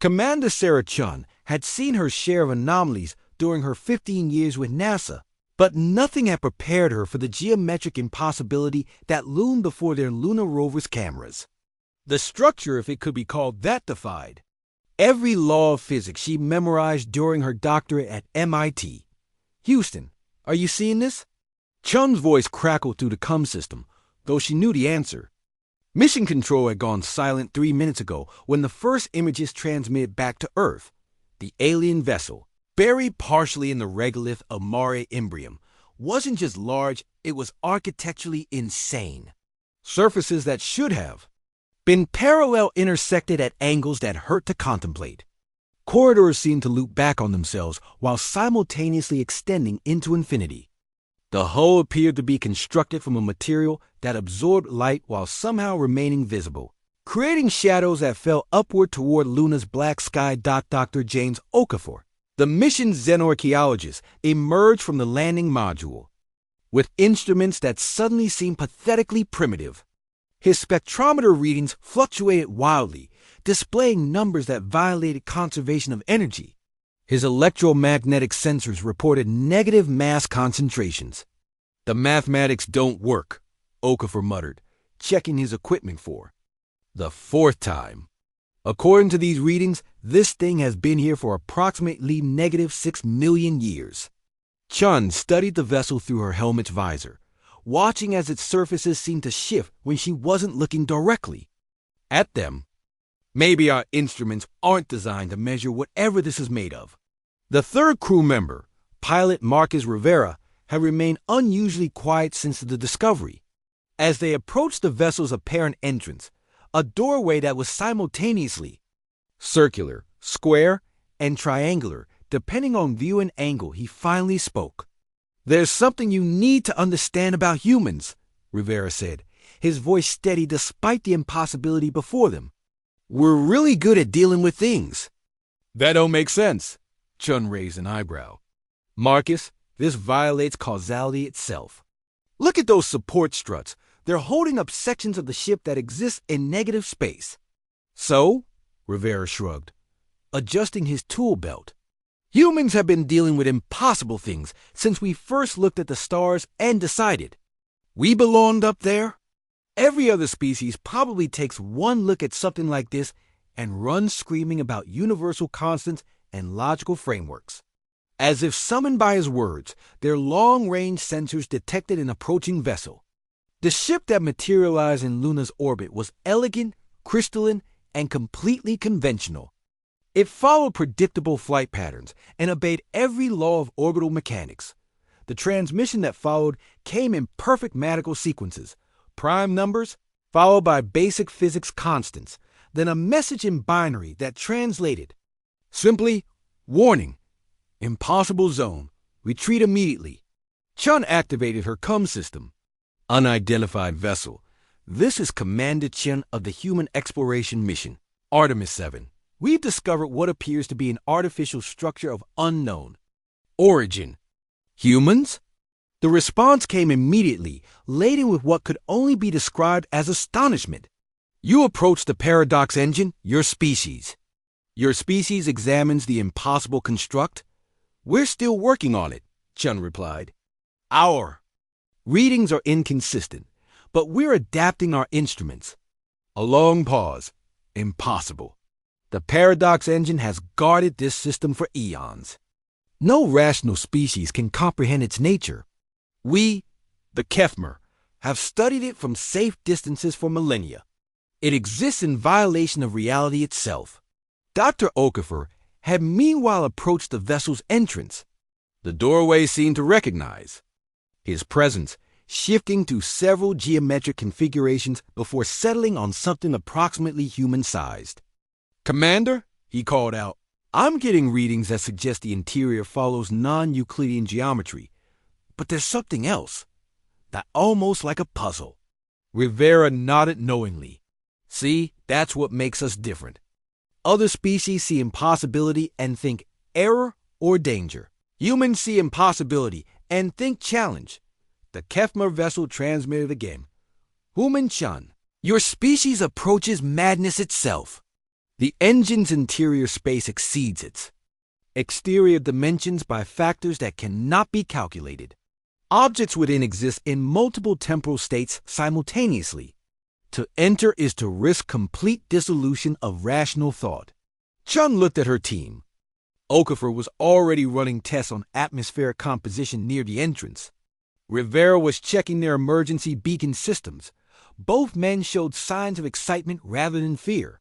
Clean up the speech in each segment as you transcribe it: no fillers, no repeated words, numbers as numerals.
Commander Sarah Chun had seen her share of anomalies during her 15 years with NASA, but nothing had prepared her for the geometric impossibility that loomed before their lunar rover's cameras. The structure, if it could be called that, defied every law of physics she memorized during her doctorate at MIT. "Houston, are you seeing this?" Chun's voice crackled through the comm system, though she knew the answer. Mission Control had gone silent 3 minutes ago when the first images transmitted back to Earth. The alien vessel, buried partially in the regolith of Mare Imbrium, wasn't just large, it was architecturally insane. Surfaces that should have been parallel intersected at angles that hurt to contemplate. Corridors seemed to loop back on themselves while simultaneously extending into infinity. The hull appeared to be constructed from a material that absorbed light while somehow remaining visible, creating shadows that fell upward toward Luna's black sky. Dr. James Okafor, the mission's xenorchaeologist, emerged from the landing module with instruments that suddenly seemed pathetically primitive. His spectrometer readings fluctuated wildly, displaying numbers that violated conservation of energy. His electromagnetic sensors reported negative mass concentrations. "The mathematics don't work," Okafor muttered, checking his equipment for the 4th time. "According to these readings, this thing has been here for approximately -6 million years." Chun studied the vessel through her helmet's visor, watching as its surfaces seemed to shift when she wasn't looking directly at them. "Maybe our instruments aren't designed to measure whatever this is made of." The third crew member, pilot Marcus Rivera, had remained unusually quiet since the discovery. As they approached the vessel's apparent entrance, a doorway that was simultaneously circular, square, and triangular, depending on viewing angle, he finally spoke. "There's something you need to understand about humans," Rivera said, his voice steady despite the impossibility before them. "We're really good at dealing with things." "That don't make sense," Chun raised an eyebrow. "Marcus, this violates causality itself. Look at those support struts. They're holding up sections of the ship that exist in negative space." "So?" Rivera shrugged, adjusting his tool belt. "Humans have been dealing with impossible things since we first looked at the stars and decided we belonged up there. Every other species probably takes one look at something like this and runs screaming about universal constants and logical frameworks." As if summoned by his words, their long-range sensors detected an approaching vessel. The ship that materialized in Luna's orbit was elegant, crystalline, and completely conventional. It followed predictable flight patterns and obeyed every law of orbital mechanics. The transmission that followed came in perfect mathematical sequences: prime numbers, followed by basic physics constants, then a message in binary that translated simply, "Warning, impossible zone, retreat immediately." Chun activated her comm system. "Unidentified vessel. This is Commander Chen of the Human Exploration Mission, Artemis 7. We've discovered what appears to be an artificial structure of unknown origin." "Humans?" The response came immediately, laden with what could only be described as astonishment. "You approach the paradox engine, your species. Your species examines the impossible construct. We're still working on it," Chun replied. "Our readings are inconsistent, but we're adapting our instruments." A long pause. "Impossible. The paradox engine has guarded this system for eons. No rational species can comprehend its nature. We, the Kefmer, have studied it from safe distances for millennia. It exists in violation of reality itself." Dr. Okafor had meanwhile approached the vessel's entrance. The doorway seemed to recognize his presence, shifting to several geometric configurations before settling on something approximately human-sized. "Commander," he called out, "I'm getting readings that suggest the interior follows non-Euclidean geometry, but there's something else, that almost like a puzzle." Rivera nodded knowingly. "See, that's what makes us different. Other species see impossibility and think error or danger. Humans see impossibility and think challenge." The Kefmer vessel transmitted again. "Human Chun, your species approaches madness itself." The engine's interior space exceeds its exterior dimensions by factors that cannot be calculated. Objects within exist in multiple temporal states simultaneously. To enter is to risk complete dissolution of rational thought. Chun looked at her team. Okafor was already running tests on atmospheric composition near the entrance. Rivera was checking their emergency beacon systems. Both men showed signs of excitement rather than fear.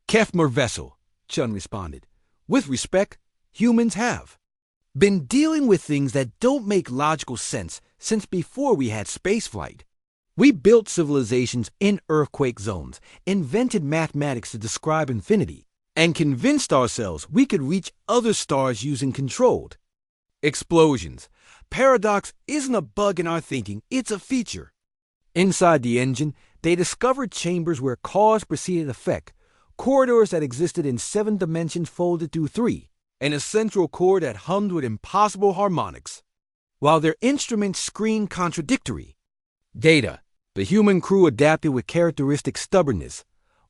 Kefmer vessel, Chun responded. With respect, humans have been dealing with things that don't make logical sense since before we had spaceflight. We built civilizations in earthquake zones, invented mathematics to describe infinity, and convinced ourselves we could reach other stars using controlled explosions. Paradox isn't a bug in our thinking, it's a feature. Inside the engine, they discovered chambers where cause preceded effect, corridors that existed in 7 dimensions folded through 3, and a central core that hummed with impossible harmonics. While their instruments screamed contradictory data, the human crew adapted with characteristic stubbornness.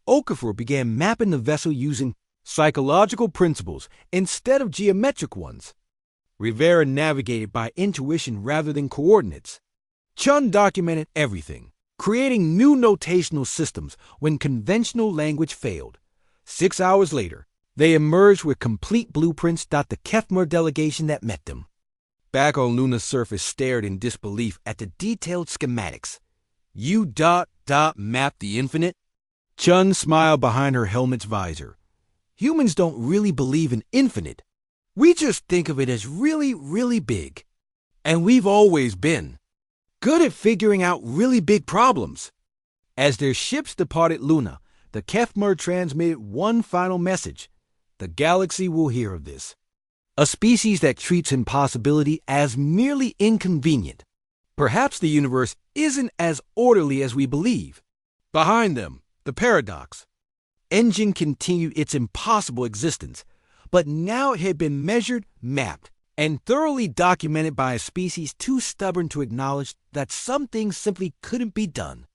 Okafor began mapping the vessel using psychological principles instead of geometric ones. Rivera navigated by intuition rather than coordinates. Chun documented everything, creating new notational systems when conventional language failed. 6 hours later, they emerged with complete blueprints. The Kefmer delegation that met them back on Luna's surface stared in disbelief at the detailed schematics. You map the infinite? Chun smiled behind her helmet's visor. Humans don't really believe in infinite. We just think of it as really, really big. And we've always been good at figuring out really big problems. As their ships departed Luna, the Kefmer transmitted one final message. The galaxy will hear of this. A species that treats impossibility as merely inconvenient. Perhaps the universe isn't as orderly as we believe. Behind them, the paradox. Engine continued its impossible existence, but now it had been measured, mapped, and thoroughly documented by a species too stubborn to acknowledge that some things simply couldn't be done.